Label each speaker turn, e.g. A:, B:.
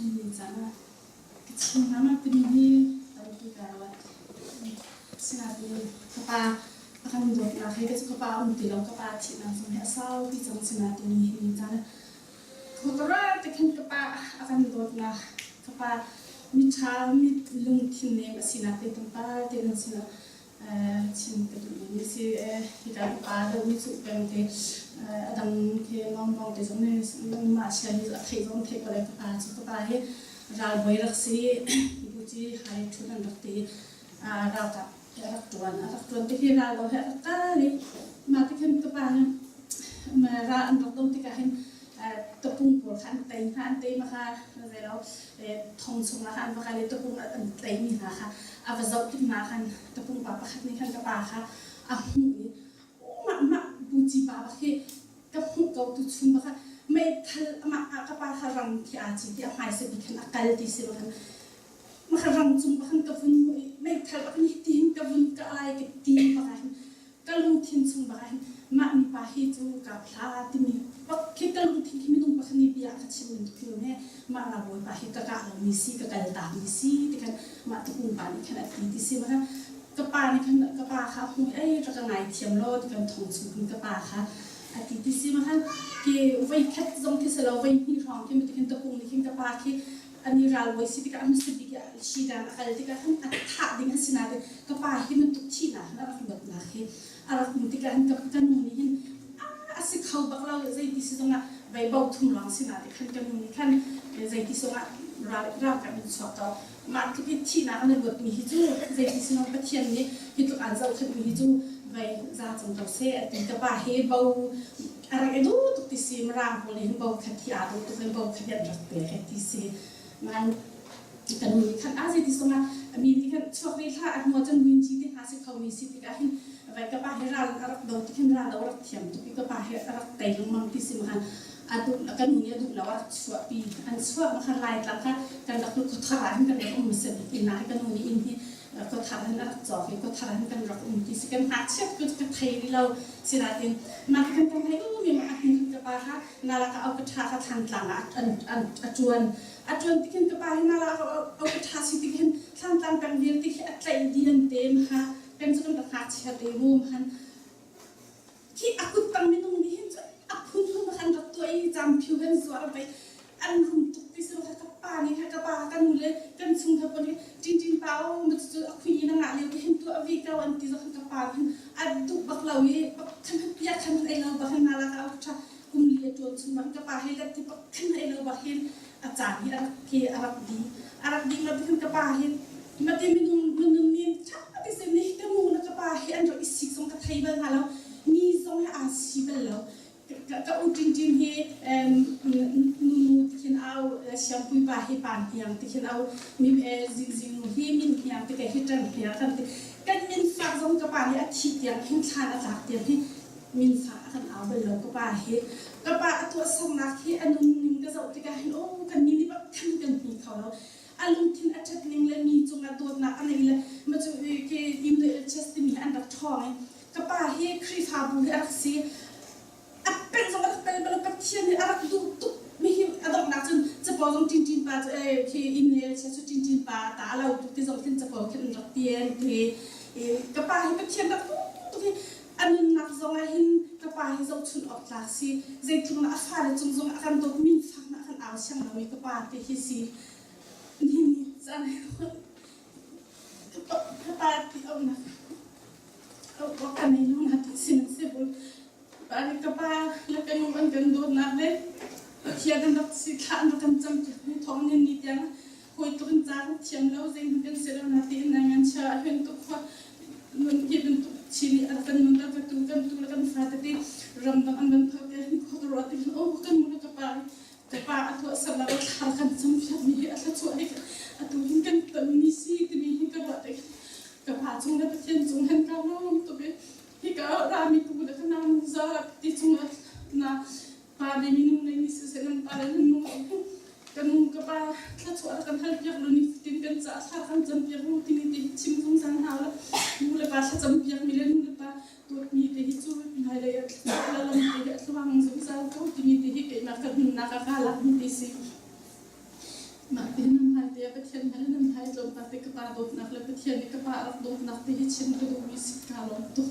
A: ini sana kecil nama ini tapi kalau sinati kapa akan dok lah kayak gitu kapa untuk lo kapa cina sampai asal bisa sinati ini sana kotoran tekan kapa akan dok lah kapa mitra mit lungtin ne sinati tempat dengan sina cinta ini si kita ada misu pente adam ke ngomong de zone masih ada kayak kayak pada kapa he ral boirak si buji hari tuan dokter rata tuan teh ral boirak kali mati kan kapa mera untuk dong tikahin tepung kan teh maka kalau thong sung kan maka tepung teh ni ha apa zau tik makan tepung papa kan ni kan kapa ha ahu mak buji papa ke tepung kau tu sum makaไม่ทันมาก็ปาคารังที่อาจีที่อาหายสิบิคันอากาศที่สิบคันมาคารังจุ่มบังกับฟุนไม่ทันบังนี่ทีมกับฟุนกับอะไรกับทีมบังก็ลุงทีมจุ่มบังมามีปาฮิจูกับพลาที่มีบักแค่ก็ลุงทีมที่มีตรงบังนี่เบียร์กับชิมมันคือเนี่ยมาลาบวยปาฮิกะกะเรามีซีกะกะตามีซีที่กันมาตุกุนปานี่ขนาดที่สิบคันกับปานี่คันกับปาค่ะหุ่นจะกันไหนเทียมโลที่กันทงจุ่มกับปาค่ะอาทิตย์ที่สิบคันที่วัยแค่จงที่สลายวัยที่ร้องที่มันจะขึ้นตะปุ่งที่ขึ้นกับปาที่อันนี้เราวัยสิที่กันมันสุดที่กันชีดานอะไรที่กันอัดทัดดิ่งสินาที่กับปาที่มันตุกชีนะแล้วเราแบบนั้นที่อะไรมันที่กันกับกันนู่นนี่อาศัยเขาบักเราใจที่สิตรงนั้นวัยเบาทุ่มหลังสินาที่ขันกันนู่นนี่ขันใจที่ตรงนั้นเรากันเป็นสอบต่อมาที่พิธีนะอันนั้นแบบมีฮิจูใจที่สิน้องปะเทียนนี่ฮิจูอันเจ้าขันมีฮิจูวัยจะจงตัวเสียถึงกับปาเฮเบาอะไรกันดูตุกติสิมรามพลีเบาขัดที่อาดูตุกเบาขัดยันรักเปรขัดที่สิมันกันมีขันอาศัยที่สมามีที่ขันชอบเรื่องอันหัวจนวินจีที่หาสิเขามีสิที่กันไว้กับปาเฮรันรักดาวที่ขันรันดาวรักเทียมตุกกับปาเฮรักไตลงมังที่สิมันอาดูกันมีอาดูแล้วว่าสวปีอันสวมันขันลายตั้งค่ะกันรักลูกทารกันรักมีสิอินนากันมีอินที่ก็ทำให้นักจอกก็ทำให้กันรักที่สิกันหาเชื่อก็จะไทยเราสินาดินมากันทำให้มีมาอันนี้กับปาค่ะนาลาก็เอากระทะข้าทางหลังอัจวนที่กันกับปาให้นาลาเอากระทะสิที่กันทางหลังกันเรียนที่อัตราดีนเต็มค่ะเป็นสุดราคาเฉลี่ยมุมหันที่อากุตังไม่ต้องมีเห็นจ้ะอาพุ่งมาขันรักตัวเองจำผิวกันสวยไปอันรุ่มตุกที่สุดกับปานี่ค่ะกับปากันเลยกันสุ่มทับปนี่จริงๆเปล่ามันจะคุยนั่งอะไรก็เห็นตัวอวิกาวันที่จะกับปากันอันดุบักเราเย่บักขันพิยาขันไอเราบักขันนาลาเอาชากุมเลียจวนสุ่มบักกับปาให้กันที่บักขันไอเราบักเห็นอาจารย์ที่อารักดีมาที่ขันกับปาเห็นมาที่มันนี่ชักที่สิ่งนี้ก็มูนะกับปาเห็นอันเราอิสิกสงกับไทยบ้านเรานี่สงให้อาชีพเราก็อุจริงๆให้นูที่เขาเอาแชมพูปาให้ปานเพียงที่เขาเอามีซิงให้มินเพียงที่เขาให้จังเพียงกันที่กันมินฝากส่งกับปาให้อาทิตย์ยังให้ทานอาจารย์เดียวให้มินฝากกันเอาไปแล้วกับปาให้กับปาตัวสมัครให้อนุนิมก็จะที่เขาให้โอ้กันนี่แบบทำกันมีเขาแล้วอารมณ์ที่อาจารย์นิ่งเลยมีจงอาตัวนักอะไรเลยมันจะคืออิมเดอร์เชสติมีอันดับทองกับปาให้ครีฟาบูให้อักเสบเป็นสมัครเป็นบริษัทที่นี่อะไรดูตุกไม่เห็นอะไรนักจนจะพอจงจริงๆป่ะที่อินเดียใช้จริงๆป่ะแต่เราตุกที่จงที่จะพอแค่นักเรียนที่กับป่าให้เป็นเทียนนักตุกที่อันนั้นนักจงให้เห็นกับป่าให้จงชุนออกจากสิใจทุนนักฟ้าเลยจงอาการตัวมินฟังนักการเอาเสียงเรามีกับป่าที่ที่สินี่จะไหนกับป่าที่เอาหนักเอาว่ากันในนู่นนะที่สิมันเสียบุญBalik ka pa, lakan yung ang gandod natin. Tiyagan na sikaan na kancam kaya tong ni tiang. Kung ito rin sa tiyang lau, zing hanggang sila natin nangan siya. Ayun to ko, nun hibin to chili at kanun na katugan tulakan fatati. Ramdam ang bantag kaya ko rotin. Oh, kan muna ka pa. Kapa ato sa lawat harakan sa mga mihi at ato ay ato hinggan taminisi timihin ka ba tayo. Kapa atong na patiyan zunghan ka mo to be. Hika rami ko na kanang zarap titong na pare minum na ini sesenang pare minum kanung kapa tatsu akan hal biar lo ni tin kan sa akan jam biar lo tin tin chim sung sang hala mula pa sa jam biar milen mula pa tot mi te hitu hai le la mi te tuang sung sa ko tin te hi ke na ka nakakala ni si ma pathian halan hai jom pati kapa dot nak le pathian ni kapa rak dot nak ti chin ko du wi sit kalom tu